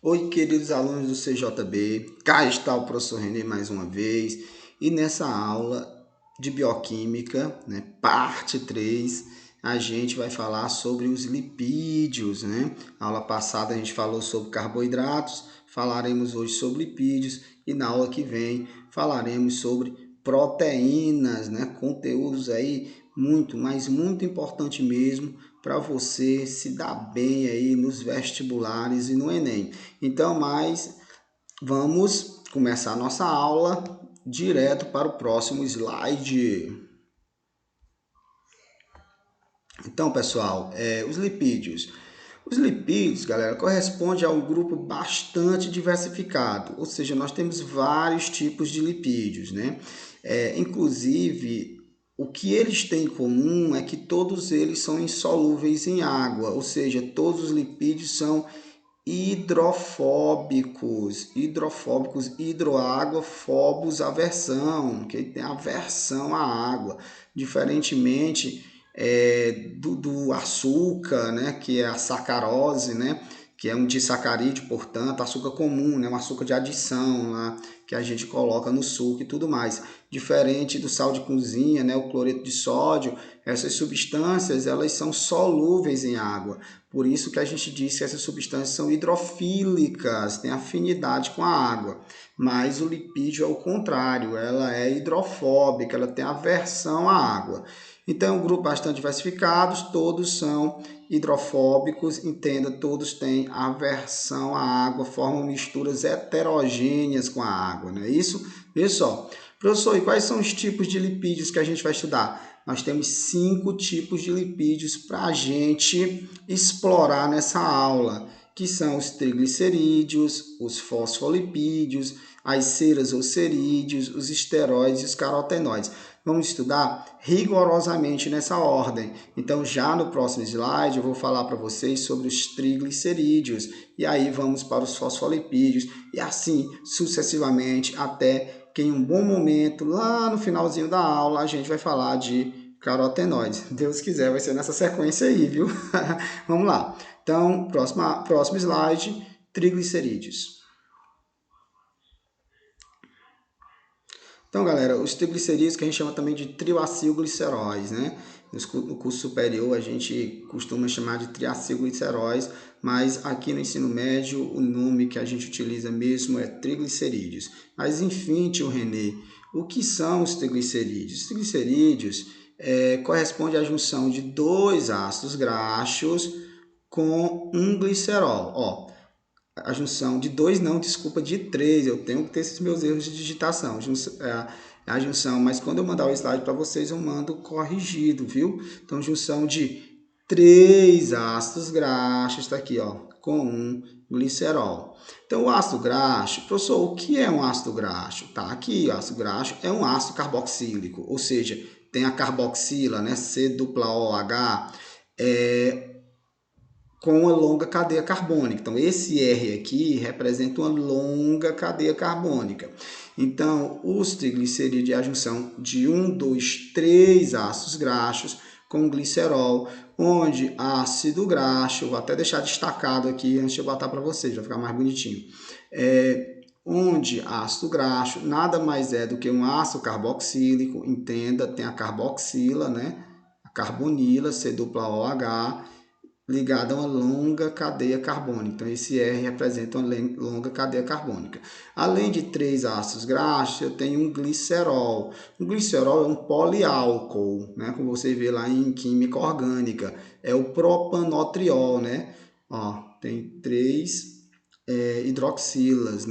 Oi, queridos alunos do CJB, cá está o professor René mais uma vez, e nessa aula de bioquímica, parte 3, a gente vai falar sobre os lipídios, A aula passada a gente falou sobre carboidratos, falaremos hoje sobre lipídios, e na aula que vem falaremos sobre proteínas, Conteúdos aí muito, mas muito importante mesmo para você se dar bem aí nos vestibulares e no Enem. Então, vamos começar a nossa aula direto para o próximo slide. Então, pessoal, os lipídios. Os lipídios, galera, corresponde a um grupo bastante diversificado, ou seja, nós temos vários tipos de lipídios, Inclusive, o que eles têm em comum é que todos eles são insolúveis em água, ou seja, todos os lipídios são hidroágua, phobos, aversão, que tem aversão à água, diferentemente do açúcar, que é a sacarose, que é um disacarídeo, portanto, açúcar comum, um açúcar de adição lá, que a gente coloca no suco e tudo mais. Diferente do sal de cozinha, o cloreto de sódio, essas substâncias elas são solúveis em água. Por isso que a gente diz que essas substâncias são hidrofílicas, têm afinidade com a água. Mas o lipídio é o contrário, ela é hidrofóbica, ela tem aversão à água. Então, é um grupo bastante diversificado, todos são hidrofóbicos, entenda, todos têm aversão à água, formam misturas heterogêneas com a água, não é isso? Veja só, professor, e quais são os tipos de lipídios que a gente vai estudar? Nós temos 5 tipos de lipídios para a gente explorar nessa aula, que são os triglicerídeos, os fosfolipídios, as ceras ou cerídeos, os esteróides e os carotenoides. Vamos estudar rigorosamente nessa ordem. Então, já no próximo slide, eu vou falar para vocês sobre os triglicerídeos. E aí vamos para os fosfolipídios. E assim, sucessivamente, até que em um bom momento, lá no finalzinho da aula, a gente vai falar de carotenoides. Deus quiser, vai ser nessa sequência aí, viu? Vamos lá. Então, próximo slide, triglicerídeos. Então, galera, os triglicerídeos que a gente chama também de triacilgliceróis, No curso superior a gente costuma chamar de triacilgliceróis, mas aqui no ensino médio o nome que a gente utiliza mesmo é triglicerídeos. Mas enfim, tio Renê, o que são os triglicerídeos? Os triglicerídeos corresponde à junção de 2 ácidos graxos com um glicerol. A junção de 2 não, desculpa, de 3. Eu tenho que ter esses meus erros de digitação. A junção, mas quando eu mandar o slide para vocês, eu mando corrigido, viu? Então, junção de 3 ácidos graxos, está aqui, com um glicerol. Então, o ácido graxo, professor, o que é um ácido graxo? Tá aqui, o ácido graxo é um ácido carboxílico, ou seja, tem a carboxila, C-OH, com uma longa cadeia carbônica. Então, esse R aqui representa uma longa cadeia carbônica. Então, os triglicerídeos é a junção de 1, 2, 3 ácidos graxos com glicerol, onde ácido graxo, vou até deixar destacado aqui antes de eu botar para vocês, vai ficar mais bonitinho. Onde ácido graxo nada mais é do que um ácido carboxílico, entenda, tem a carboxila, a carbonila, C-OH, ligada a uma longa cadeia carbônica. Então, esse R representa uma longa cadeia carbônica. Além de 3 ácidos graxos, eu tenho um glicerol. O glicerol é um poliálcool, como você vê lá em química orgânica. É o propanotriol, tem 3 hidroxilas,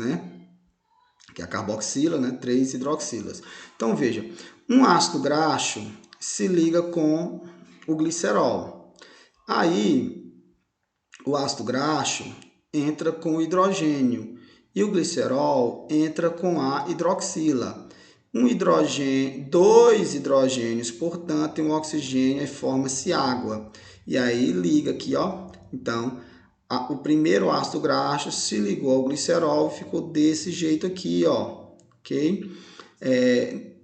que é a carboxila, 3 hidroxilas. Então, veja, um ácido graxo se liga com o glicerol. Aí, o ácido graxo entra com o hidrogênio e o glicerol entra com a hidroxila. 2 hidrogênios, portanto, e um oxigênio e forma-se água. E aí liga aqui, Então, o primeiro ácido graxo se ligou ao glicerol e ficou desse jeito aqui, ok?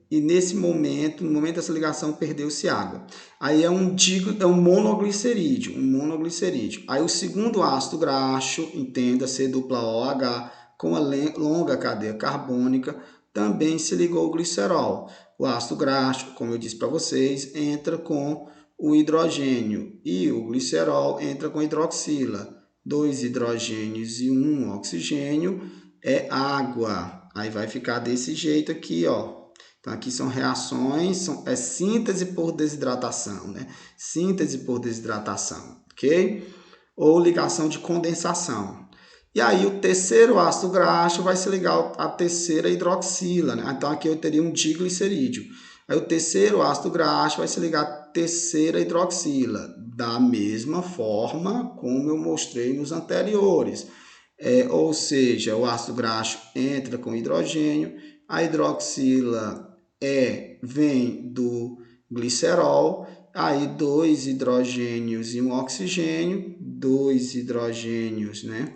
e nesse momento, no momento dessa ligação, perdeu-se água. Aí é um monoglicerídeo, Aí o segundo ácido graxo, entenda, C-OH, com a longa cadeia carbônica, também se ligou ao glicerol. O ácido graxo, como eu disse para vocês, entra com o hidrogênio e o glicerol entra com hidroxila. 2 hidrogênios e 1 oxigênio é água. Aí vai ficar desse jeito aqui, ó. Então, aqui são reações, é síntese por desidratação, né? Síntese por desidratação, ok? Ou ligação de condensação. E aí, o terceiro ácido graxo vai se ligar à terceira hidroxila, né? Então, aqui eu teria um diglicerídeo. Aí, o terceiro ácido graxo vai se ligar à terceira hidroxila, da mesma forma como eu mostrei nos anteriores. Ou seja, o ácido graxo entra com hidrogênio, a hidroxila vem do glicerol, aí 2 hidrogênios e 1 oxigênio, 2 hidrogênios, né,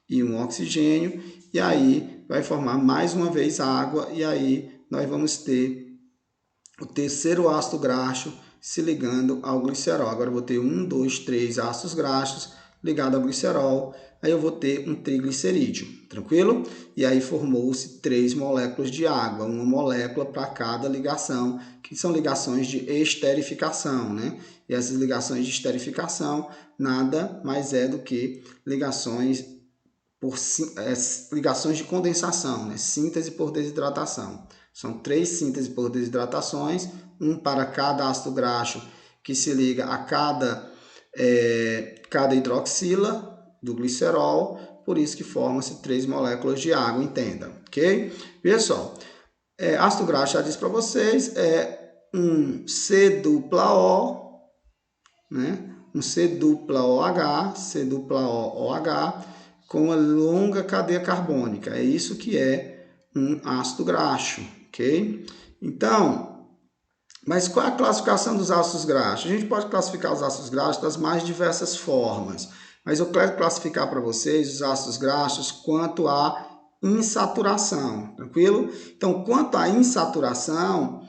e 1 oxigênio, e aí vai formar mais uma vez água, e aí nós vamos ter o terceiro ácido graxo se ligando ao glicerol. Agora eu vou ter 1, 2, 3 ácidos graxos ligados ao glicerol, aí eu vou ter um triglicerídeo, tranquilo? E aí formou-se 3 moléculas de água, uma molécula para cada ligação, que são ligações de esterificação, né? E essas ligações de esterificação nada mais é do que ligações ligações de condensação, né? Síntese por desidratação. São 3 sínteses por desidratações, um para cada ácido graxo que se liga a cada hidroxila do glicerol, por isso que formam-se 3 moléculas de água, entenda, ok? Pessoal, ácido graxo, já disse para vocês, é um C-O, né? Um C-OH, C-OH, com uma longa cadeia carbônica. É isso que é um ácido graxo, ok? Então, mas qual é a classificação dos ácidos graxos? A gente pode classificar os ácidos graxos das mais diversas formas, mas eu quero classificar para vocês os ácidos graxos quanto à insaturação, tranquilo? Então, quanto à insaturação,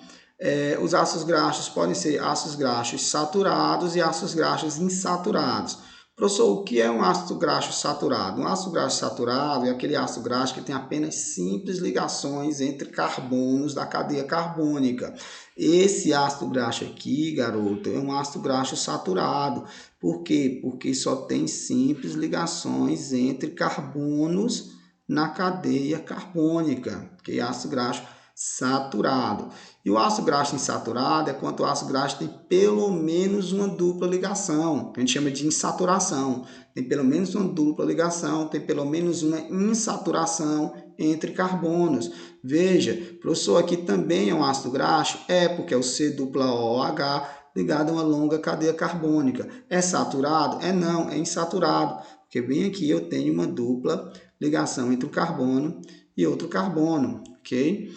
os ácidos graxos podem ser ácidos graxos saturados e ácidos graxos insaturados. Professor, o que é um ácido graxo saturado? Um ácido graxo saturado é aquele ácido graxo que tem apenas simples ligações entre carbonos da cadeia carbônica. Esse ácido graxo aqui, garoto, é um ácido graxo saturado. Por quê? Porque só tem simples ligações entre carbonos na cadeia carbônica, que é ácido graxo saturado. E o ácido graxo insaturado é quando o ácido graxo tem pelo menos uma dupla ligação, que a gente chama de insaturação. Tem pelo menos uma dupla ligação, tem pelo menos uma insaturação entre carbonos. Veja, professor, aqui também é um ácido graxo? É, porque é o C-OH ligado a uma longa cadeia carbônica. É saturado? É não, é insaturado, porque bem aqui eu tenho uma dupla ligação entre um carbono e outro carbono, ok?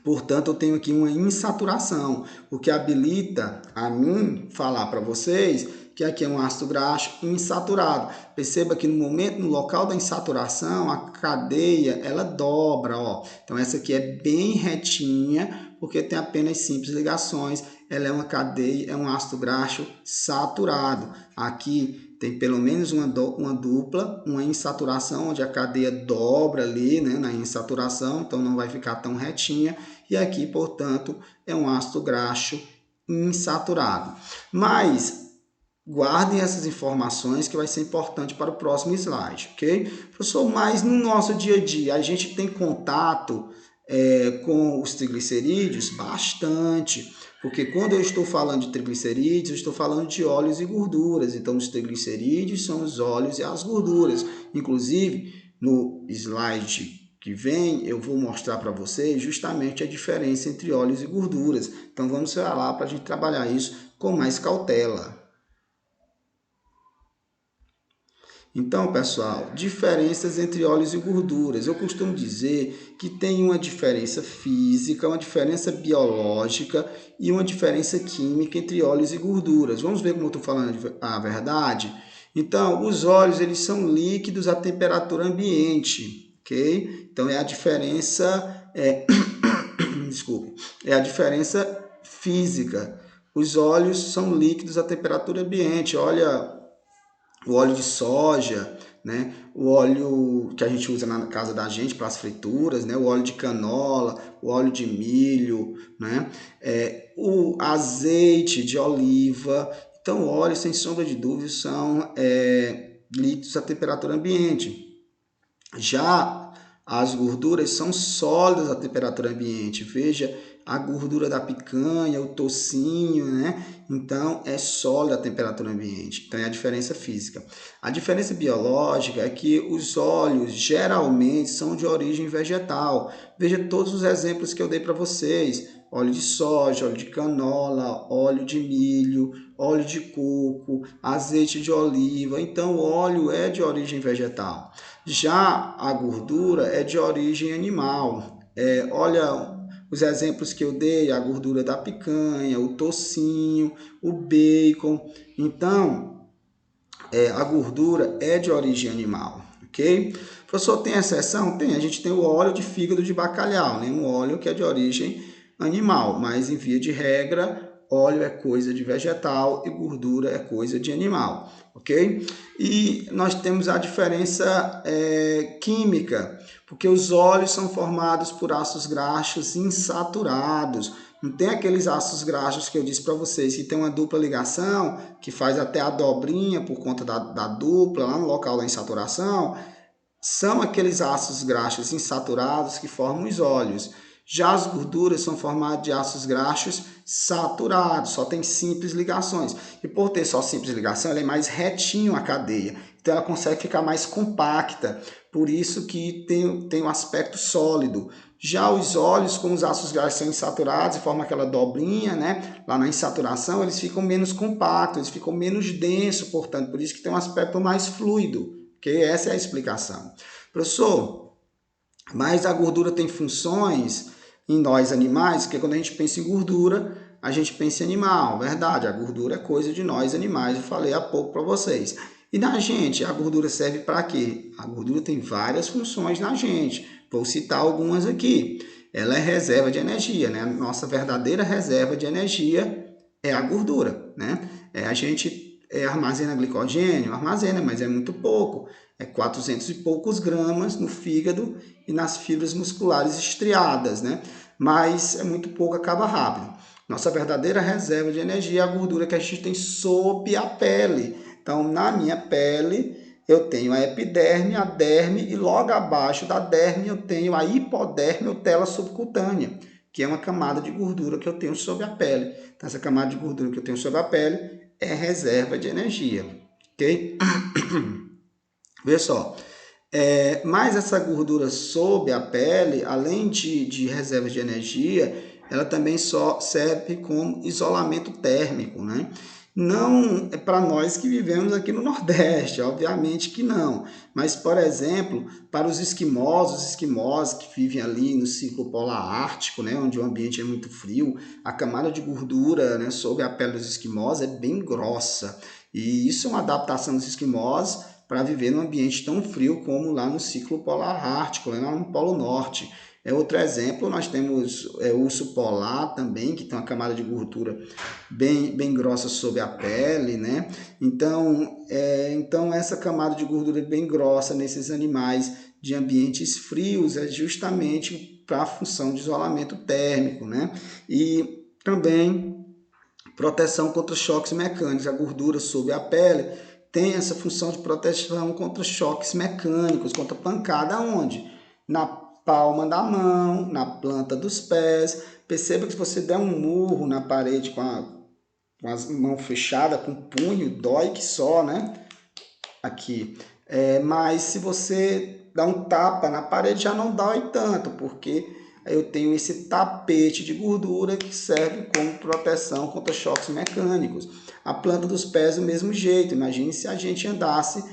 Portanto, eu tenho aqui uma insaturação, o que habilita a mim falar para vocês que aqui é um ácido graxo insaturado. Perceba que no local da insaturação, a cadeia, ela dobra, ó. Então, essa aqui é bem retinha, porque tem apenas simples ligações. Ela é uma cadeia, é um ácido graxo saturado. Aqui tem pelo menos uma dupla, uma insaturação, onde a cadeia dobra ali, né, na insaturação, então não vai ficar tão retinha. E aqui, portanto, é um ácido graxo insaturado. Mas guardem essas informações que vai ser importante para o próximo slide, ok? Professor, mas no nosso dia a dia a gente tem contato com os triglicerídeos? Bastante, porque quando eu estou falando de triglicerídeos, eu estou falando de óleos e gorduras. Então, os triglicerídeos são os óleos e as gorduras. Inclusive, no slide que vem, eu vou mostrar para vocês justamente a diferença entre óleos e gorduras. Então, vamos lá para a gente trabalhar isso com mais cautela. Então, pessoal, diferenças entre óleos e gorduras. Eu costumo dizer que tem uma diferença física, uma diferença biológica e uma diferença química entre óleos e gorduras. Vamos ver como eu estou falando a verdade? Então, os óleos eles são líquidos a temperatura ambiente, ok? Então, é a diferença desculpe, é a diferença física. Os óleos são líquidos a temperatura ambiente. Olha o óleo de soja, né? O óleo que a gente usa na casa da gente para as frituras, né? O óleo de canola, o óleo de milho, né? O azeite de oliva. Então, óleos, sem sombra de dúvida, são líquidos a temperatura ambiente. Já as gorduras são sólidas à temperatura ambiente. Veja a gordura da picanha, o toucinho, né? Então, é sólido à temperatura ambiente. Então, é a diferença física. A diferença biológica é que os óleos geralmente são de origem vegetal. Veja todos os exemplos que eu dei para vocês. Óleo de soja, óleo de canola, óleo de milho, óleo de coco, azeite de oliva. Então, o óleo é de origem vegetal. Já a gordura é de origem animal. Olha os exemplos que eu dei, a gordura da picanha, o toucinho, o bacon. Então, a gordura é de origem animal, ok? Professor, tem exceção? Tem. A gente tem o óleo de fígado de bacalhau, né? Um óleo que é de origem animal, mas em via de regra, óleo é coisa de vegetal e gordura é coisa de animal, ok? E nós temos a diferença química, porque os óleos são formados por ácidos graxos insaturados. Não tem aqueles ácidos graxos que eu disse para vocês que tem uma dupla ligação, que faz até a dobrinha por conta da dupla, lá no local da insaturação. São aqueles ácidos graxos insaturados que formam os óleos. Já as gorduras são formadas de ácidos graxos saturados, só tem simples ligações. E por ter só simples ligação, ela é mais retinho a cadeia. Então ela consegue ficar mais compacta. Por isso que tem um aspecto sólido. Já os óleos, como os ácidos graxos são insaturados e formam aquela dobrinha, né? Lá na insaturação, eles ficam menos compactos, eles ficam menos densos, portanto, por isso que tem um aspecto mais fluido. Okay? Essa é a explicação. Professor, mas a gordura tem funções em nós animais, porque quando a gente pensa em gordura, a gente pensa em animal. Verdade, a gordura é coisa de nós animais, eu falei há pouco para vocês. E na gente, a gordura serve para quê? A gordura tem várias funções na gente. Vou citar algumas aqui. Ela é reserva de energia, né? Nossa verdadeira reserva de energia é a gordura, né? A gente armazena glicogênio, armazena, mas é muito pouco. 400 e poucos gramas no fígado e nas fibras musculares estriadas, né? Mas é muito pouco, acaba rápido. Nossa verdadeira reserva de energia é a gordura que a gente tem sob a pele. Então, na minha pele, eu tenho a epiderme, a derme e logo abaixo da derme eu tenho a hipoderme ou tela subcutânea, que é uma camada de gordura que eu tenho sobre a pele. Então, essa camada de gordura que eu tenho sobre a pele é reserva de energia, ok? Vê só, mas essa gordura sob a pele, além de reserva de energia, ela também só serve como isolamento térmico, né? Não é para nós que vivemos aqui no Nordeste, obviamente que não. Mas, por exemplo, para os esquimós que vivem ali no ciclo polar ártico, né, onde o ambiente é muito frio, a camada de gordura, né, sobre a pele dos esquimós é bem grossa. E isso é uma adaptação dos esquimós para viver num ambiente tão frio como lá no ciclo polar ártico, lá no Polo Norte. Outro exemplo, nós temos o urso polar também, que tem uma camada de gordura bem grossa sobre a pele, né? Então essa camada de gordura bem grossa nesses animais de ambientes frios é justamente para a função de isolamento térmico, né? E também proteção contra choques mecânicos. A gordura sobre a pele tem essa função de proteção contra choques mecânicos, contra pancada, onde? Na palma da mão, na planta dos pés. Perceba que se você der um murro na parede com a mão fechada, com o punho, dói que só, né? Aqui. Mas se você dá um tapa na parede, já não dói tanto, porque eu tenho esse tapete de gordura que serve como proteção contra choques mecânicos. A planta dos pés do mesmo jeito. Imagine se a gente andasse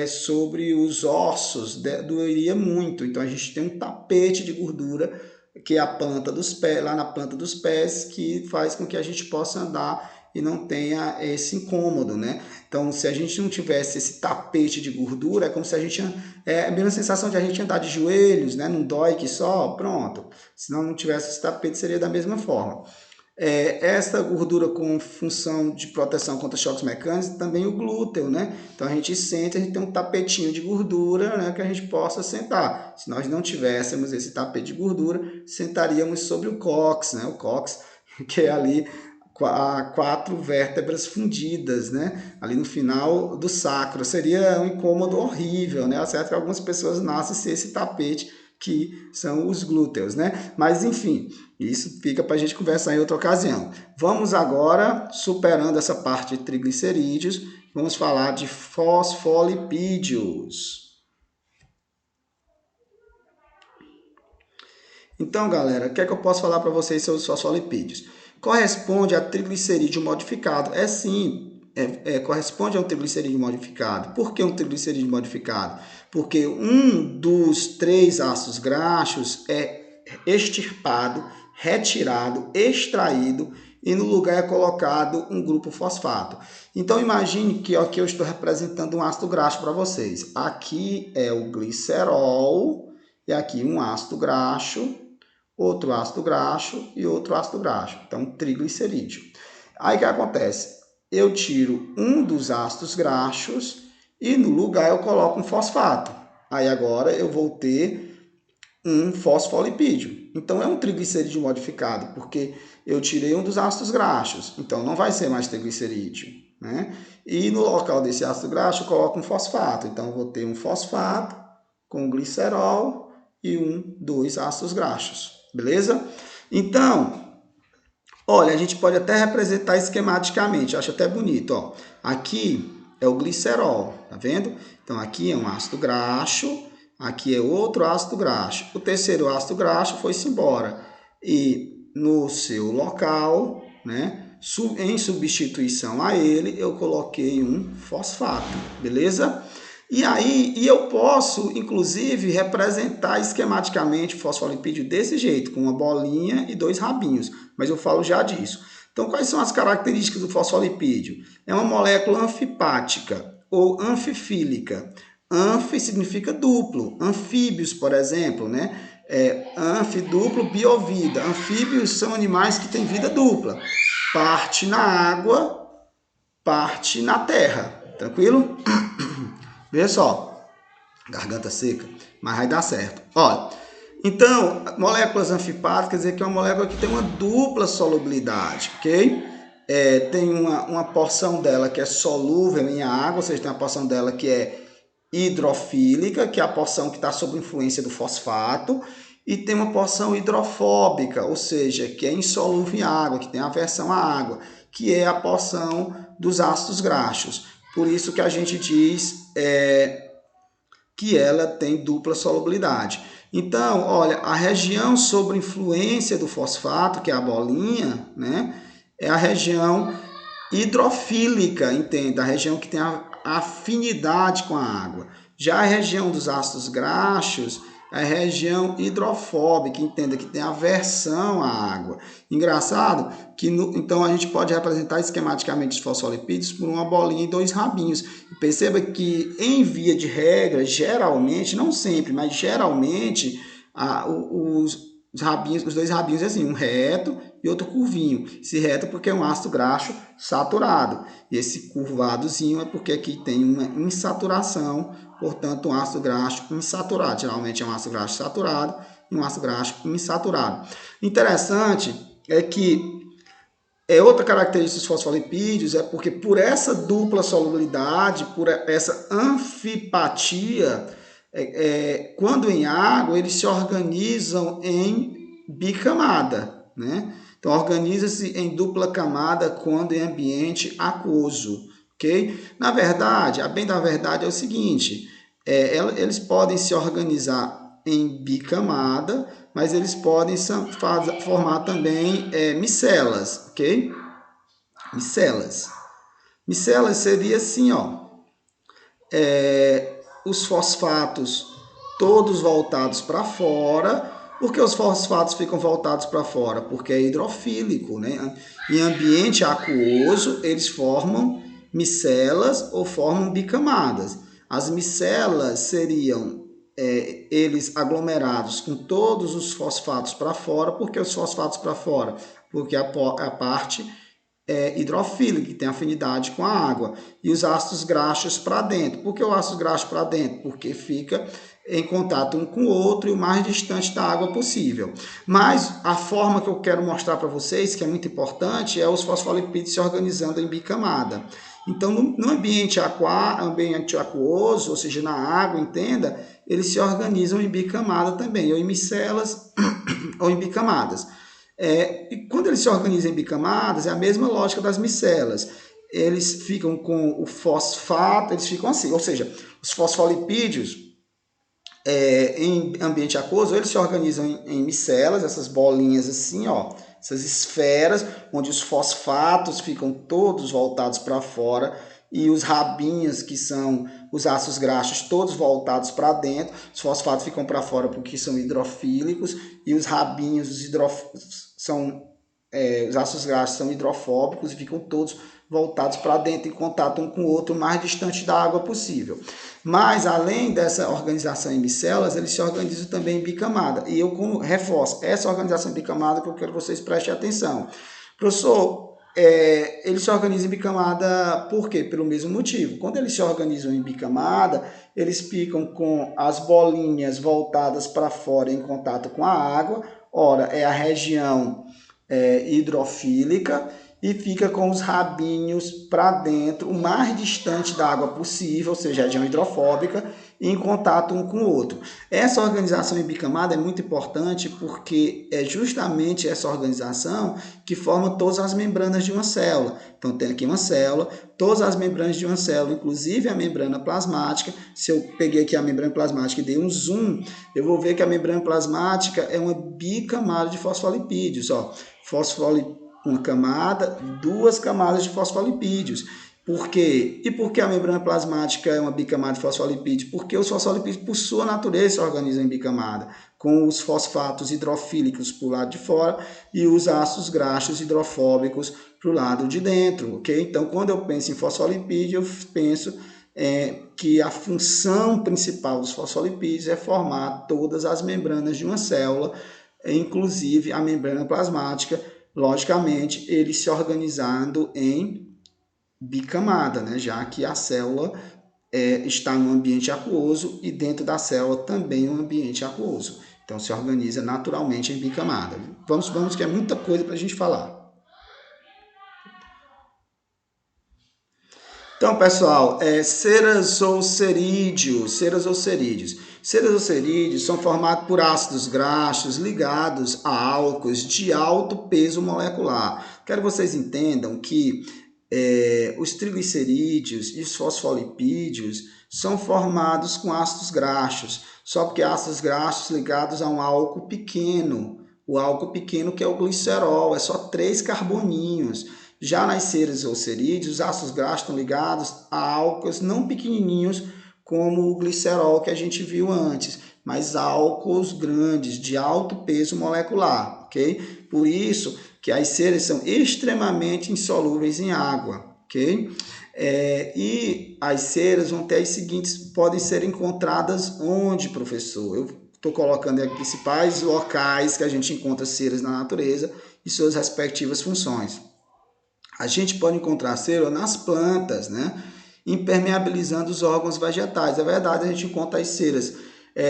sobre os ossos, doeria muito. Então a gente tem um tapete de gordura que é a planta dos pés, lá na planta dos pés, que faz com que a gente possa andar e não tenha esse incômodo, né? Então, se a gente não tivesse esse tapete de gordura, é como se a gente... É a mesma sensação de a gente andar de joelhos, né? Não dói que só, pronto. Se não tivesse esse tapete, seria da mesma forma. Essa gordura com função de proteção contra choques mecânicos, também o glúteo, né? Então a gente senta, a gente tem um tapetinho de gordura, né, que a gente possa sentar. Se nós não tivéssemos esse tapete de gordura, sentaríamos sobre o cóccix, né? O cóccix, que é ali a 4 vértebras fundidas, né? Ali no final do sacro. Seria um incômodo horrível, né? Certo que algumas pessoas nascem sem esse tapete, que são os glúteos, né? Mas enfim, isso fica para a gente conversar em outra ocasião. Vamos agora, superando essa parte de triglicerídeos, vamos falar de fosfolipídios. Então, galera, o que é que eu posso falar para vocês sobre os fosfolipídios? Corresponde a triglicerídeo modificado. Sim, corresponde a um triglicerídeo modificado. Por que um triglicerídeo modificado? Porque um dos 3 ácidos graxos é extirpado, retirado, extraído e no lugar é colocado um grupo fosfato. Então imagine que aqui eu estou representando um ácido graxo para vocês. Aqui é o glicerol e aqui um ácido graxo, outro ácido graxo e outro ácido graxo. Então, triglicerídeo. Aí o que acontece? Eu tiro um dos ácidos graxos e no lugar eu coloco um fosfato. Aí agora eu vou ter um fosfolipídio. Então é um triglicerídeo modificado, porque eu tirei um dos ácidos graxos. Então não vai ser mais triglicerídeo, né? E no local desse ácido graxo eu coloco um fosfato. Então eu vou ter um fosfato com glicerol e 2 ácidos graxos. Beleza? Então, olha, a gente pode até representar esquematicamente, acho até bonito, ó. Aqui é o glicerol, tá vendo? Então aqui é um ácido graxo, aqui é outro ácido graxo. O terceiro ácido graxo foi-se embora. E no seu local, né, em substituição a ele, eu coloquei um fosfato, beleza? E aí, eu posso, inclusive, representar esquematicamente o fosfolipídio desse jeito, com uma bolinha e 2 rabinhos, mas eu falo já disso. Então, quais são as características do fosfolipídio? É uma molécula anfipática ou anfifílica. Anfi significa duplo, anfíbios, por exemplo, né? Anfi, duplo, biovida. Anfíbios são animais que têm vida dupla. Parte na água, parte na terra. Tranquilo? Veja só, garganta seca, mas vai dar certo. Olha, então, moléculas anfipáticas quer dizer que é uma molécula que tem uma dupla solubilidade, ok? Tem uma porção dela que é solúvel em água, ou seja, tem uma porção dela que é hidrofílica, que é a porção que está sob influência do fosfato, e tem uma porção hidrofóbica, ou seja, que é insolúvel em água, que tem aversão à água, que é a porção dos ácidos graxos. Por isso que a gente diz que ela tem dupla solubilidade. Então, olha, a região sob influência do fosfato, que é a bolinha, né, é a região hidrofílica, entenda, a região que tem a afinidade com a água. Já a região dos ácidos graxos é a região hidrofóbica, entenda que tem aversão à água. Engraçado que então a gente pode representar esquematicamente os fosfolipídios por uma bolinha e 2 rabinhos. Perceba que em via de regra, geralmente, não sempre, mas geralmente os rabinhos, os 2 rabinhos é assim, um reto e outro curvinho. Esse reto porque é um ácido graxo saturado. E esse curvadozinho é porque aqui tem uma insaturação, portanto, um ácido graxo insaturado. Geralmente é um ácido graxo saturado e um ácido graxo insaturado. Interessante é que outra característica dos fosfolipídios é porque por essa dupla solubilidade, por essa anfipatia, quando em água, eles se organizam em bicamada, né? Então, organiza-se em dupla camada quando em ambiente aquoso, ok? Na verdade, a bem da verdade é o seguinte, eles podem se organizar em bicamada, mas eles podem formar também micelas, ok? Micelas. Micelas seria assim, ó, os fosfatos todos voltados para fora Por que os fosfatos ficam voltados para fora? Porque é hidrofílico, né? Em ambiente aquoso, eles formam micelas ou formam bicamadas. As micelas seriam eles aglomerados com todos os fosfatos para fora. Por que os fosfatos para fora? Porque a parte hidrofílica, que tem afinidade com a água. E os ácidos graxos para dentro. Por que o ácido graxo para dentro? Porque fica em contato um com o outro e o mais distante da água possível. Mas a forma que eu quero mostrar para vocês, que é muito importante, é os fosfolipídios se organizando em bicamada. Então, no ambiente aquoso, ou seja, na água, entenda, eles se organizam em bicamada também, ou em micelas ou em bicamadas. E quando eles se organizam em bicamadas, é a mesma lógica das micelas. Eles ficam com o fosfato, eles ficam assim, ou seja, os fosfolipídios em ambiente aquoso, eles se organizam em micelas, essas bolinhas assim, ó, essas esferas, onde os fosfatos ficam todos voltados para fora e os rabinhos, que são os ácidos graxos, todos voltados para dentro. Os fosfatos ficam para fora porque são hidrofílicos e os rabinhos, os ácidos graxos são hidrofóbicos e ficam todos voltados para dentro, em contato um com o outro, o mais distante da água possível. Mas, além dessa organização em micelas, eles se organizam também em bicamada. E eu reforço essa organização em bicamada que eu quero que vocês prestem atenção. Professor, eles se organizam em bicamada por quê? Pelo mesmo motivo. Quando eles se organizam em bicamada, eles ficam com as bolinhas voltadas para fora em contato com a água. Ora, é a região hidrofílica, e fica com os rabinhos para dentro, o mais distante da água possível, ou seja, região hidrofóbica, em contato um com o outro. Essa organização em bicamada é muito importante porque é justamente essa organização que forma todas as membranas de uma célula. Então, tem aqui uma célula, todas as membranas de uma célula, inclusive a membrana plasmática. Se eu peguei aqui a membrana plasmática e dei um zoom, eu vou ver que a membrana plasmática é uma bicamada de fosfolipídios. Ó, uma camada, duas camadas de fosfolipídios. Por quê? E por que a membrana plasmática é uma bicamada de fosfolipídios? Porque os fosfolipídios, por sua natureza, se organizam em bicamada, com os fosfatos hidrofílicos para o lado de fora e os ácidos graxos hidrofóbicos para o lado de dentro, ok? Então, quando eu penso em fosfolipídio, eu penso que a função principal dos fosfolipídios é formar todas as membranas de uma célula, inclusive a membrana plasmática, logicamente, ele se organizando em bicamada, né? Já que a célula está no ambiente aquoso e dentro da célula também um ambiente aquoso. Então, se organiza naturalmente em bicamada. Vamos que é muita coisa para a gente falar. Então, pessoal, ceras ou cerídeos. Ceras ou cerídeos são formados por ácidos graxos ligados a álcools de alto peso molecular. Quero que vocês entendam que os triglicerídeos e os fosfolipídios são formados com ácidos graxos, só porque ácidos graxos ligados a um álcool pequeno. O álcool pequeno que é o glicerol, é só 3 carboninhos. Já nas ceras ou cerídeos, os ácidos graxos estão ligados a álcools não pequenininhos, como o glicerol que a gente viu antes, mas álcools grandes, de alto peso molecular, ok? Por isso que as ceras são extremamente insolúveis em água, ok? E as ceras vão ter as seguintes, podem ser encontradas onde, professor? Eu estou colocando aqui principais locais que a gente encontra ceras na natureza e suas respectivas funções. A gente pode encontrar cera nas plantas, né? Impermeabilizando os órgãos vegetais. É verdade, a gente encontra as ceras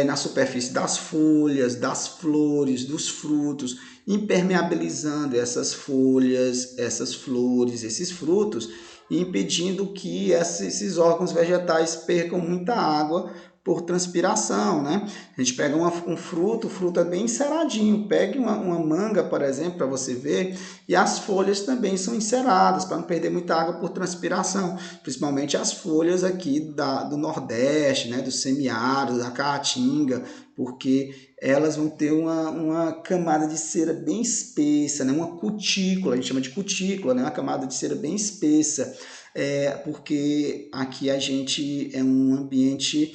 na superfície das folhas, das flores, dos frutos, impermeabilizando essas folhas, essas flores, esses frutos, impedindo que esses órgãos vegetais percam muita água por transpiração, né? A gente pega um fruto, o fruto é bem enceradinho. Pegue uma manga, por exemplo, para você ver, e as folhas também são enceradas, para não perder muita água por transpiração, principalmente as folhas aqui do Nordeste, né? Do semiárido, da Caatinga, porque elas vão ter uma camada de cera bem espessa, né? Uma cutícula, a gente chama de cutícula, né? Uma camada de cera bem espessa, porque aqui a gente é um ambiente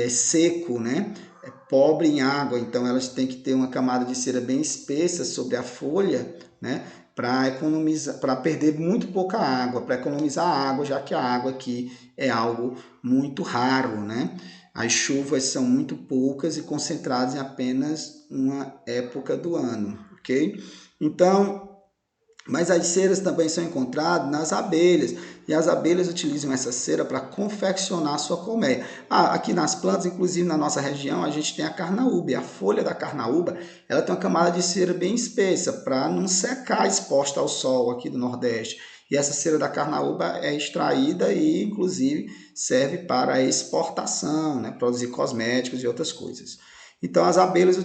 seco, né? É pobre em água, então elas têm que ter uma camada de cera bem espessa sobre a folha, né? Para economizar, para perder muito pouca água, para economizar água, já que a água aqui é algo muito raro, né? As chuvas são muito poucas e concentradas em apenas uma época do ano, ok? Então, mas as ceras também são encontradas nas abelhas, e as abelhas utilizam essa cera para confeccionar sua colmeia. Aqui nas plantas, inclusive na nossa região, a gente tem a carnaúba, e a folha da carnaúba, ela tem uma camada de cera bem espessa, para não secar exposta ao sol aqui do Nordeste. E essa cera da carnaúba é extraída e, inclusive, serve para exportação, né? Produzir cosméticos e outras coisas. Então, as abelhas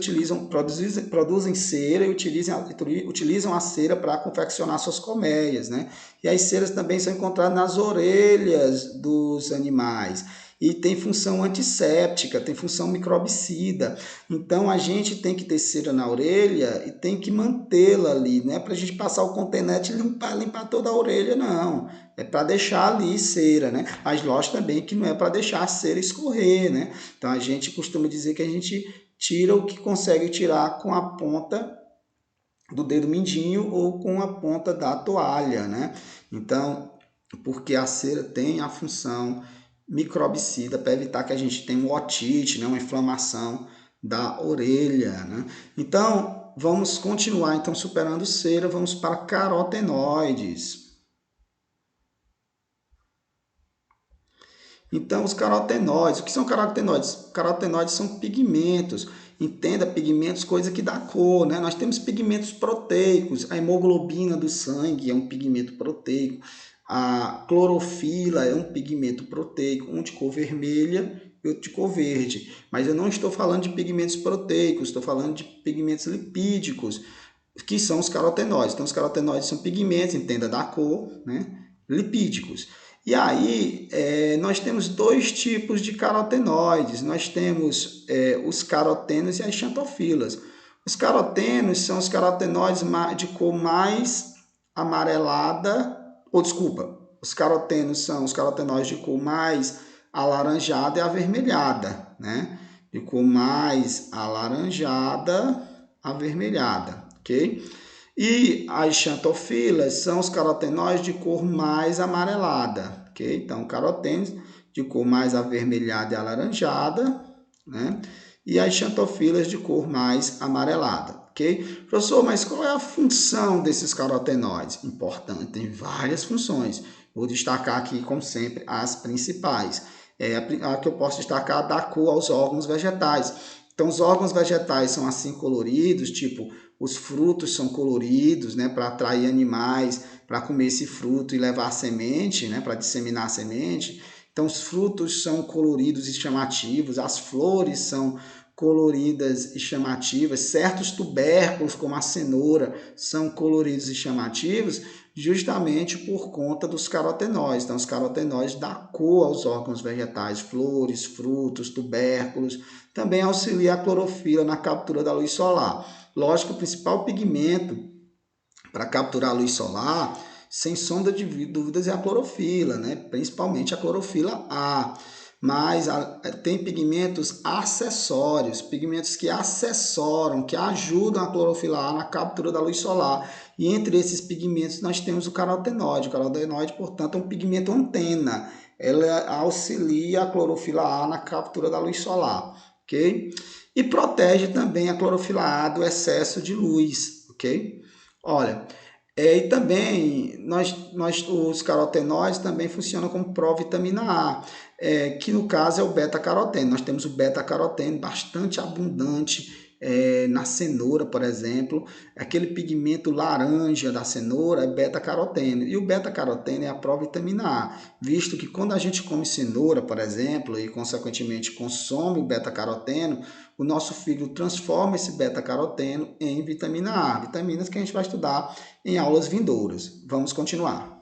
produzem cera e utilizam a cera para confeccionar suas colmeias, né? E as ceras também são encontradas nas orelhas dos animais. E tem função antisséptica, tem função microbicida. Então, a gente tem que ter cera na orelha e tem que mantê-la ali. Não é para a gente passar o cotonete e limpar toda a orelha, não. É para deixar ali cera, né? Mas lógico também que não é para deixar a cera escorrer, né? Então, a gente costuma dizer que a gente tira o que consegue tirar com a ponta do dedo mindinho ou com a ponta da toalha, né? Então, porque a cera tem a função microbicida para evitar que a gente tenha uma otite, né? Uma inflamação da orelha, né? Então, vamos continuar então superando cera, vamos para carotenoides. Então, os carotenoides, o que são carotenoides? Carotenoides são pigmentos. Entenda, pigmentos, coisa que dá cor, né? Nós temos pigmentos proteicos. A hemoglobina do sangue é um pigmento proteico. A clorofila é um pigmento proteico, um de cor vermelha e outro de cor verde. Mas eu não estou falando de pigmentos proteicos, estou falando de pigmentos lipídicos, que são os carotenoides. Então, os carotenoides são pigmentos, entenda, da cor, né? Lipídicos. E aí, nós temos dois tipos de carotenoides. Nós temos os carotenos e as xantofilas. Os carotenos são os carotenoides de cor mais amarelada, ou desculpa, os carotenos são os carotenoides de cor mais alaranjada e avermelhada, né? De cor mais alaranjada, avermelhada, ok? E as xantofilas são os carotenoides de cor mais amarelada, ok? Então, carotenos de cor mais avermelhada e alaranjada, né? E as xantofilas de cor mais amarelada, ok? Professor, mas qual é a função desses carotenoides? Importante, tem várias funções. Vou destacar aqui, como sempre, as principais. A que eu posso destacar dá cor aos órgãos vegetais. Então, os órgãos vegetais são assim coloridos, tipo, os frutos são coloridos, né, para atrair animais, para comer esse fruto e levar a semente, né, para disseminar a semente. Então, os frutos são coloridos e chamativos, as flores são coloridas e chamativas, certos tubérculos, como a cenoura, são coloridos e chamativos, justamente por conta dos carotenoides. Então, os carotenoides dão cor aos órgãos vegetais, flores, frutos, tubérculos. Também auxilia a clorofila na captura da luz solar. Lógico, o principal pigmento para capturar a luz solar, sem sombra de dúvidas, é a clorofila, né? Principalmente a clorofila A. Mas tem pigmentos acessórios, pigmentos que acessoram, que ajudam a clorofila A na captura da luz solar. E entre esses pigmentos nós temos o carotenoide. O carotenoide, portanto, é um pigmento antena. Ela auxilia a clorofila A na captura da luz solar, ok? E protege também a clorofila A do excesso de luz, ok? Olha, e também os carotenoides também funcionam como provitamina A, que no caso é o beta-caroteno. Nós temos o beta-caroteno bastante abundante na cenoura, por exemplo. Aquele pigmento laranja da cenoura é beta-caroteno. E o beta-caroteno é a provitamina A, visto que quando a gente come cenoura, por exemplo, e consequentemente consome o beta-caroteno, o nosso fígado transforma esse beta-caroteno em vitamina A, vitaminas que a gente vai estudar em aulas vindouras. Vamos continuar.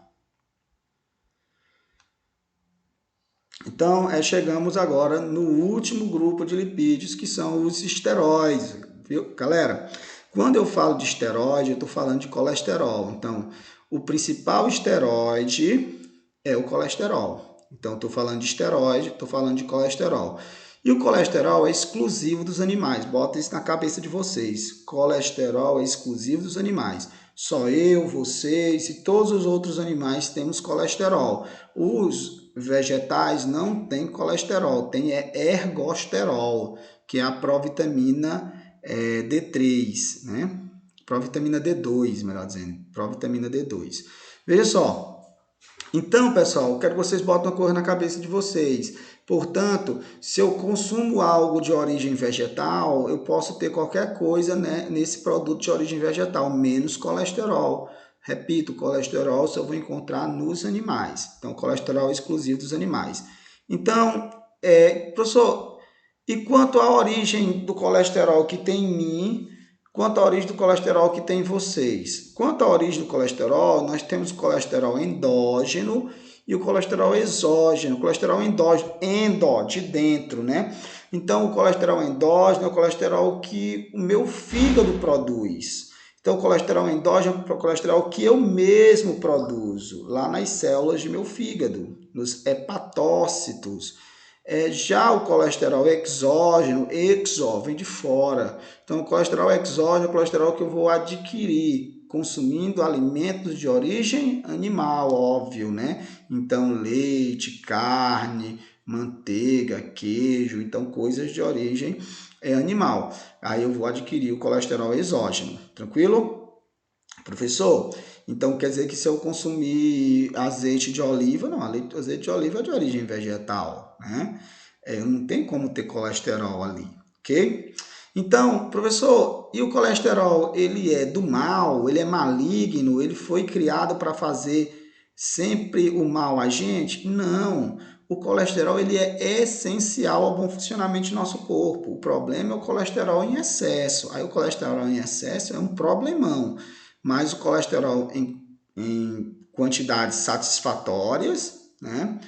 Então, chegamos agora no último grupo de lipídios, que são os esteróides. Viu? Galera, quando eu falo de esteroide, eu estou falando de colesterol. Então, o principal esteroide é o colesterol. Então, estou falando de esteroide, estou falando de colesterol. E o colesterol é exclusivo dos animais. Bota isso na cabeça de vocês. Colesterol é exclusivo dos animais. Só eu, vocês e todos os outros animais temos colesterol. Os vegetais não têm colesterol, tem ergosterol, que é a provitamina D3, né? Provitamina D2, melhor dizendo. Provitamina D2. Veja só. Então, pessoal, eu quero que vocês botem uma coisa na cabeça de vocês. Portanto, se eu consumo algo de origem vegetal, eu posso ter qualquer coisa, né, nesse produto de origem vegetal, menos colesterol. Repito, colesterol só vou encontrar nos animais. Então, colesterol é exclusivo dos animais. Então, professor, e quanto à origem do colesterol que tem em mim, quanto à origem do colesterol que tem em vocês? Quanto à origem do colesterol, nós temos o colesterol endógeno e o colesterol exógeno. O colesterol endógeno, de dentro, né? Então, o colesterol endógeno é o colesterol que o meu fígado produz. Então, o colesterol endógeno é o colesterol que eu mesmo produzo, lá nas células de meu fígado, nos hepatócitos. Já o colesterol exógeno, vem de fora. Então, o colesterol exógeno é o colesterol que eu vou adquirir consumindo alimentos de origem animal, óbvio, né? Então, leite, carne, manteiga, queijo, então coisas de origem animal. Aí eu vou adquirir o colesterol exógeno, tranquilo? Professor, então quer dizer que se eu consumir azeite de oliva, não, azeite de oliva é de origem vegetal, né? Não tem como ter colesterol ali, ok? Então, professor, e o colesterol, ele é do mal, ele é maligno, ele foi criado para fazer sempre o mal a gente? Não, o colesterol ele é essencial ao bom funcionamento do nosso corpo. O problema é o colesterol em excesso. Aí o colesterol em excesso é um problemão, mas o colesterol em quantidades satisfatórias, né?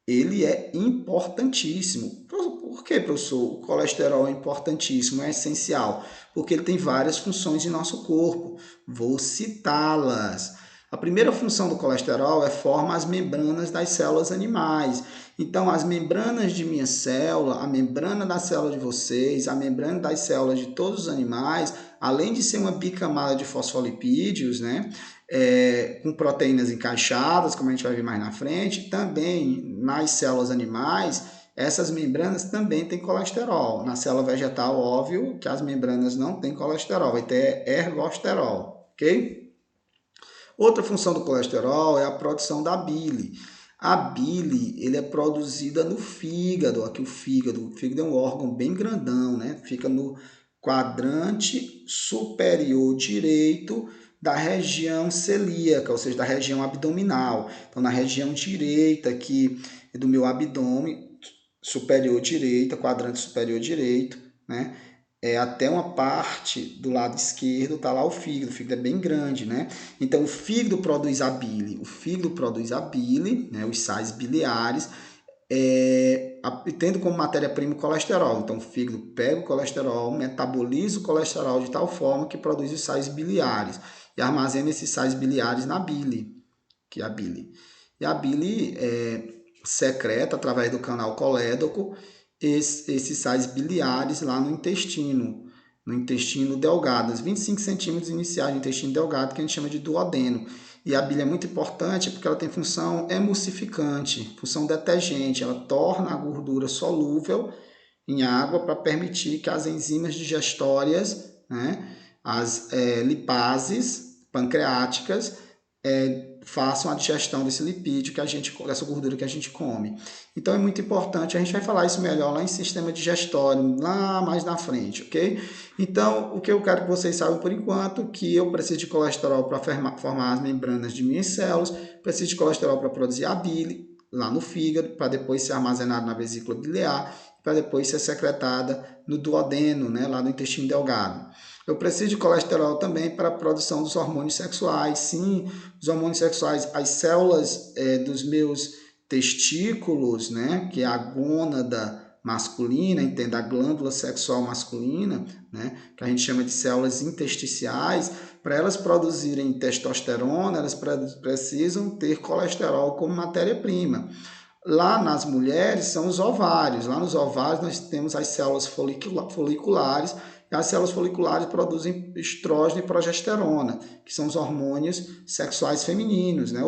Ele é importantíssimo. Por que, professor? O colesterol é importantíssimo, é essencial, porque ele tem várias funções em nosso corpo. Vou citá-las. A primeira função do colesterol é formar as membranas das células animais. Então, as membranas de minha célula, a membrana da célula de vocês, a membrana das células de todos os animais, além de ser uma bicamada de fosfolipídios, né? Com proteínas encaixadas, como a gente vai ver mais na frente, também nas células animais, essas membranas também têm colesterol. Na célula vegetal, óbvio que as membranas não têm colesterol, vai ter ergosterol, ok? Outra função do colesterol é a produção da bile. A bile, ele é produzida no fígado. Aqui o fígado é um órgão bem grandão, né? Fica no quadrante superior direito da região celíaca, ou seja, da região abdominal. Então, na região direita aqui do meu abdômen, superior direita, quadrante superior direito, né? Até uma parte do lado esquerdo está lá o fígado é bem grande, né? Então o fígado produz a bile, né? Os sais biliares, tendo como matéria-prima o colesterol. Então o fígado pega o colesterol, metaboliza o colesterol de tal forma que produz os sais biliares e armazena esses sais biliares na bile, que é a bile. E a bile secreta através do canal colédoco esses sais biliares lá no intestino delgado, os 25 centímetros iniciais do intestino delgado, que a gente chama de duodeno. E a bile é muito importante porque ela tem função emulsificante, função detergente, ela torna a gordura solúvel em água para permitir que as enzimas digestórias, né, as lipases pancreáticas, façam a digestão desse lipídio dessa gordura que a gente come. Então é muito importante, a gente vai falar isso melhor lá em sistema digestório, lá mais na frente, ok? Então, o que eu quero que vocês saibam por enquanto, que eu preciso de colesterol para formar as membranas de minhas células, preciso de colesterol para produzir a bile lá no fígado, para depois ser armazenado na vesícula biliar, para depois ser secretada no duodeno, né, lá no intestino delgado. Eu preciso de colesterol também para a produção dos hormônios sexuais. Sim, os hormônios sexuais, as células dos meus testículos, né, que é a gônada masculina, entenda, a glândula sexual masculina, né, que a gente chama de células intersticiais, para elas produzirem testosterona, elas precisam ter colesterol como matéria-prima. Lá nas mulheres são os ovários. Lá nos ovários nós temos as células foliculares, e as células foliculares produzem estrógeno e progesterona, que são os hormônios sexuais femininos, né?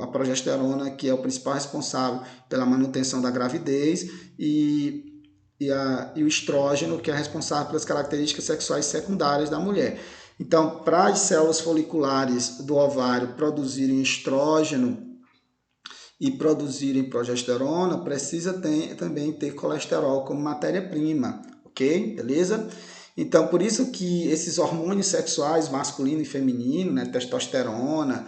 A progesterona, que é o principal responsável pela manutenção da gravidez, e o estrógeno, que é responsável pelas características sexuais secundárias da mulher. Então, para as células foliculares do ovário produzirem estrógeno e produzirem progesterona, precisa também ter colesterol como matéria-prima, ok? Beleza? Então, por isso que esses hormônios sexuais, masculino e feminino, né, testosterona,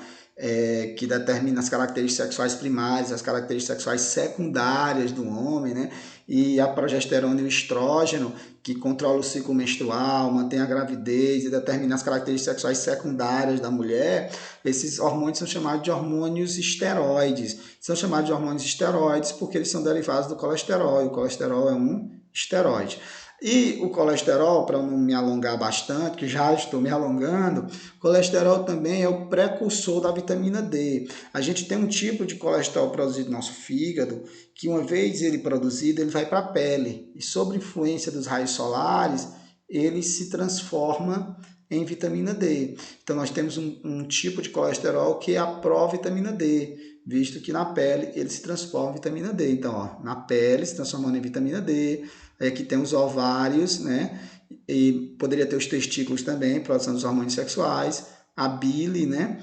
que determina as características sexuais primárias, as características sexuais secundárias do homem, né, e a progesterona e o estrógeno, que controla o ciclo menstrual, mantém a gravidez e determina as características sexuais secundárias da mulher, esses hormônios são chamados de hormônios esteroides. São chamados de hormônios esteroides porque eles são derivados do colesterol, e o colesterol é um esteroide. E o colesterol, para não me alongar bastante, que já estou me alongando, o colesterol também é o precursor da vitamina D. A gente tem um tipo de colesterol produzido no nosso fígado, que uma vez ele produzido, ele vai para a pele. E sob influência dos raios solares, ele se transforma em vitamina D. Então, nós temos um tipo de colesterol que é a provitamina D, visto que na pele ele se transforma em vitamina D. Então, ó, na pele se transformando em vitamina D, aqui tem os ovários, né? E poderia ter os testículos também, produção dos hormônios sexuais, a bile, né?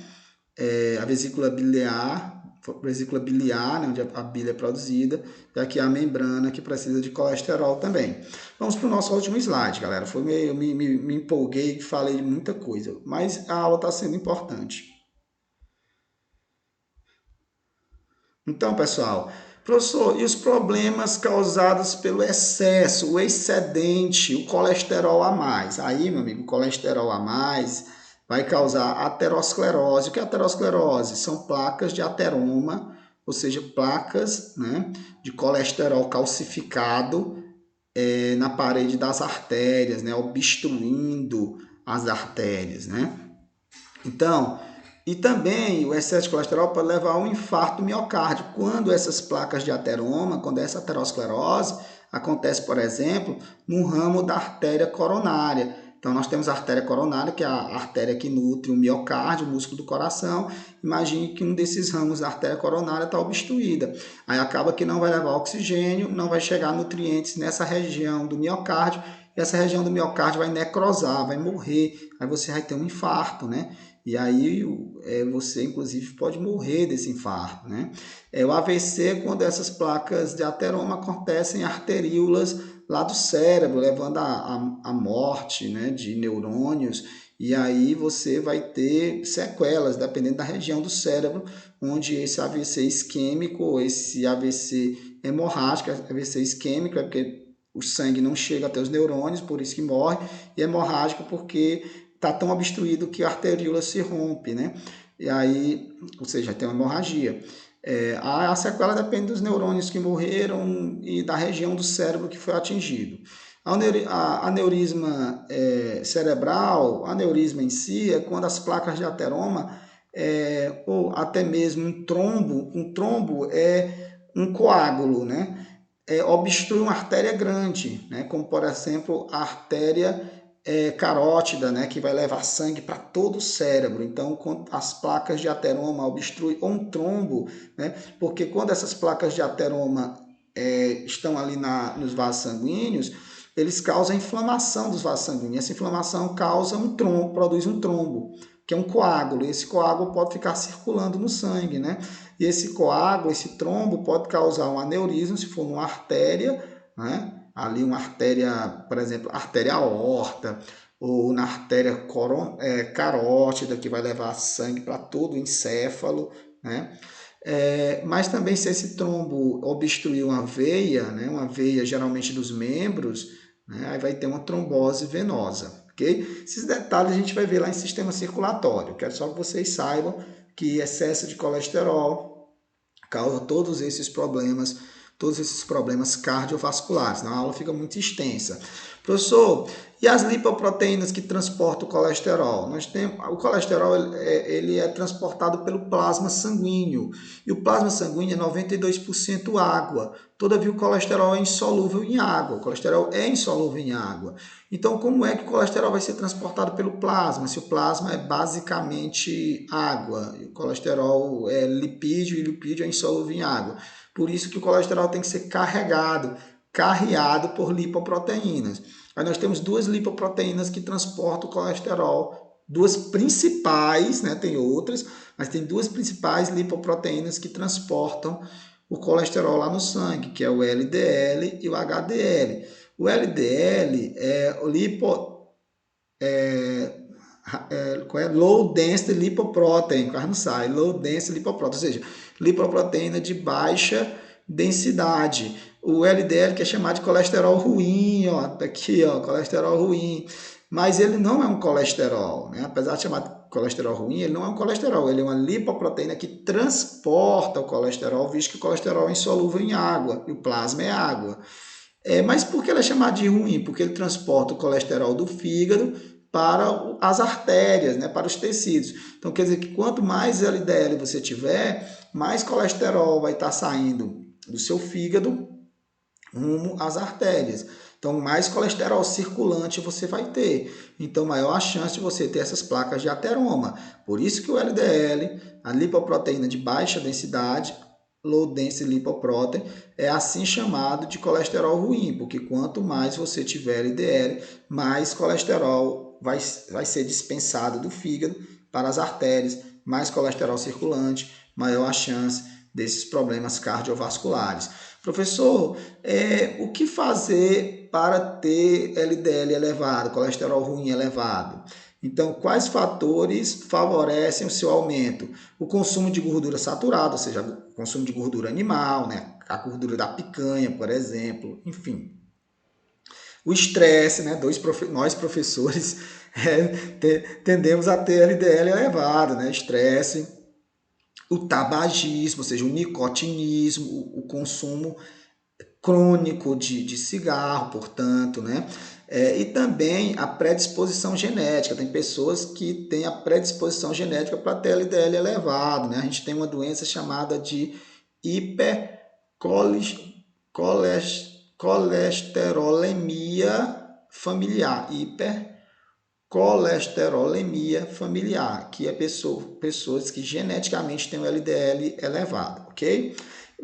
A vesícula biliar, né, onde a bile é produzida, e aqui a membrana que precisa de colesterol também. Vamos para o nosso último slide, galera. Eu me empolguei e falei de muita coisa, mas a aula está sendo importante. Então, pessoal, professor, e os problemas causados pelo excesso, o excedente, o colesterol a mais? Aí, meu amigo, o colesterol a mais vai causar aterosclerose. O que é aterosclerose? São placas de ateroma, ou seja, placas, né, de colesterol calcificado na parede das artérias, né, obstruindo as artérias, né? Então, e também o excesso de colesterol pode levar a um infarto miocárdio. Quando essas placas de ateroma, quando essa aterosclerose acontece, por exemplo, no ramo da artéria coronária. Então, nós temos a artéria coronária, que é a artéria que nutre o miocárdio, o músculo do coração. Imagine que um desses ramos da artéria coronária está obstruída. Aí acaba que não vai levar oxigênio, não vai chegar nutrientes nessa região do miocárdio, e essa região do miocárdio vai necrosar, vai morrer. Aí você vai ter um infarto, né? E aí você, inclusive, pode morrer desse infarto, né? O AVC, quando essas placas de ateroma acontecem em arteríolas lá do cérebro, levando à morte, né, de neurônios, e aí você vai ter sequelas, dependendo da região do cérebro, onde esse AVC isquêmico, ou esse AVC hemorrágico, AVC isquêmico é porque o sangue não chega até os neurônios, por isso que morre, e hemorrágico porque está tão obstruído que a arteríola se rompe, né? E aí, ou seja, tem uma hemorragia. A sequela depende dos neurônios que morreram e da região do cérebro que foi atingido. Aneurisma cerebral, aneurisma em si, é quando as placas de ateroma, ou até mesmo um trombo é um coágulo, né? Obstrui uma artéria grande, né? Como, por exemplo, a artéria carótida, né, que vai levar sangue para todo o cérebro. Então, quando as placas de ateroma obstruem ou um trombo, né, porque quando essas placas de ateroma estão ali nos vasos sanguíneos, eles causam inflamação dos vasos sanguíneos. Essa inflamação causa um trombo, produz um trombo, que é um coágulo. Esse coágulo pode ficar circulando no sangue, né? E esse coágulo, esse trombo, pode causar um aneurisma se for numa artéria, né? Ali uma artéria, por exemplo, artéria aorta, ou na artéria carótida, que vai levar sangue para todo o encéfalo, né? Mas também se esse trombo obstruir uma veia geralmente dos membros, né? Aí vai ter uma trombose venosa, ok? Esses detalhes a gente vai ver lá em sistema circulatório. Quero só que vocês saibam que excesso de colesterol causa todos esses problemas todos esses problemas cardiovasculares. Então, a aula fica muito extensa. Professor, e as lipoproteínas que transportam o colesterol? O colesterol ele é transportado pelo plasma sanguíneo. E o plasma sanguíneo é 92% água. Todavia, o colesterol é insolúvel em água. O colesterol é insolúvel em água. Então, como é que o colesterol vai ser transportado pelo plasma? Se o plasma é basicamente água, e o colesterol é lipídio e lipídio é insolúvel em água. Por isso que o colesterol tem que ser carreado por lipoproteínas. Aí nós temos duas lipoproteínas que transportam o colesterol, duas principais, né? Tem outras, mas tem duas principais lipoproteínas que transportam o colesterol lá no sangue, que é o LDL e o HDL. O LDL é o low density lipoprotein, quase não sai, low density lipoprotein, ou seja, lipoproteína de baixa densidade. O LDL, que é chamado de colesterol ruim, ó, tá aqui, ó, colesterol ruim, mas ele não é um colesterol, né? Apesar de chamar de colesterol ruim, ele não é um colesterol, ele é uma lipoproteína que transporta o colesterol, visto que o colesterol é insolúvel em água, e o plasma é água. Mas por que ele é chamado de ruim? Porque ele transporta o colesterol do fígado para as artérias, né, para os tecidos. Então, quer dizer que quanto mais LDL você tiver, mais colesterol vai estar saindo do seu fígado rumo às artérias. Então, mais colesterol circulante você vai ter. Então, maior a chance de você ter essas placas de ateroma. Por isso que o LDL, a lipoproteína de baixa densidade, low density lipoprotein, é assim chamado de colesterol ruim, porque quanto mais você tiver LDL, mais colesterol vai ser dispensado do fígado para as artérias, mais colesterol circulante, maior a chance desses problemas cardiovasculares. Professor, o que fazer para ter LDL elevado, colesterol ruim elevado? Então, quais fatores favorecem o seu aumento? O consumo de gordura saturada, ou seja, o consumo de gordura animal, né? A gordura da picanha, por exemplo, enfim. O estresse, né? Nós professores tendemos a ter LDL elevado, né? Estresse, o tabagismo, ou seja, o nicotinismo, o consumo crônico de cigarro, portanto, né? E também a predisposição genética. Tem pessoas que têm a predisposição genética para ter LDL elevado, né? A gente tem uma doença chamada de hipercolesterolemia familiar. Hipercolesterolemia familiar, que é pessoas que geneticamente têm o LDL elevado, ok?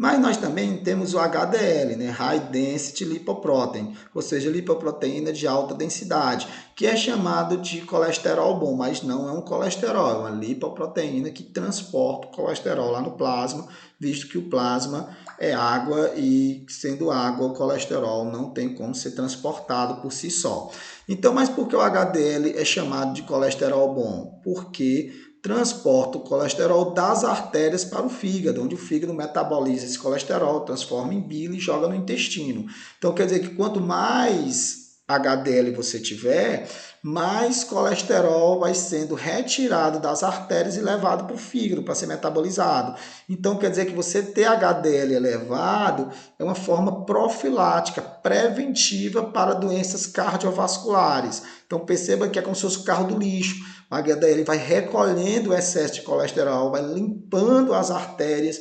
Mas nós também temos o HDL, né? High Density Lipoprotein, ou seja, lipoproteína de alta densidade, que é chamado de colesterol bom, mas não é um colesterol, é uma lipoproteína que transporta o colesterol lá no plasma, visto que o plasma é água e, sendo água, o colesterol não tem como ser transportado por si só. Então, mas por que o HDL é chamado de colesterol bom? Porque transporta o colesterol das artérias para o fígado, onde o fígado metaboliza esse colesterol, transforma em bile e joga no intestino. Então, quer dizer que quanto mais HDL você tiver, mais colesterol vai sendo retirado das artérias e levado para o fígado para ser metabolizado. Então, quer dizer que você ter HDL elevado é uma forma profilática, preventiva para doenças cardiovasculares. Então, perceba que é como se fosse o carro do lixo. O HDL vai recolhendo o excesso de colesterol, vai limpando as artérias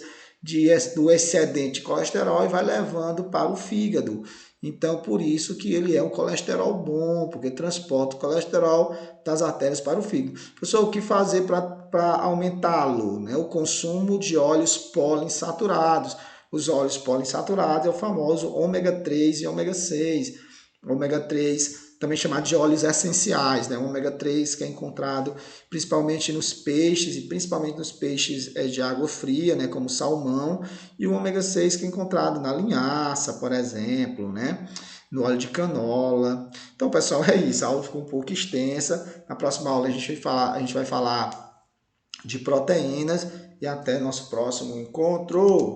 do excedente de colesterol e vai levando para o fígado. Então, por isso que ele é um colesterol bom, porque transporta o colesterol das artérias para o fígado. Professor, o que fazer para aumentá-lo? Né? O consumo de óleos poliinsaturados. Os óleos poliinsaturados é o famoso ômega 3 e ômega 6. Ômega 3 também chamado de óleos essenciais, né? O ômega 3 que é encontrado principalmente nos peixes, e principalmente nos peixes de água fria, né? Como salmão, e o ômega 6 que é encontrado na linhaça, por exemplo, né? No óleo de canola. Então, pessoal, é isso. A aula ficou um pouco extensa. Na próxima aula a gente vai falar de proteínas, e até nosso próximo encontro!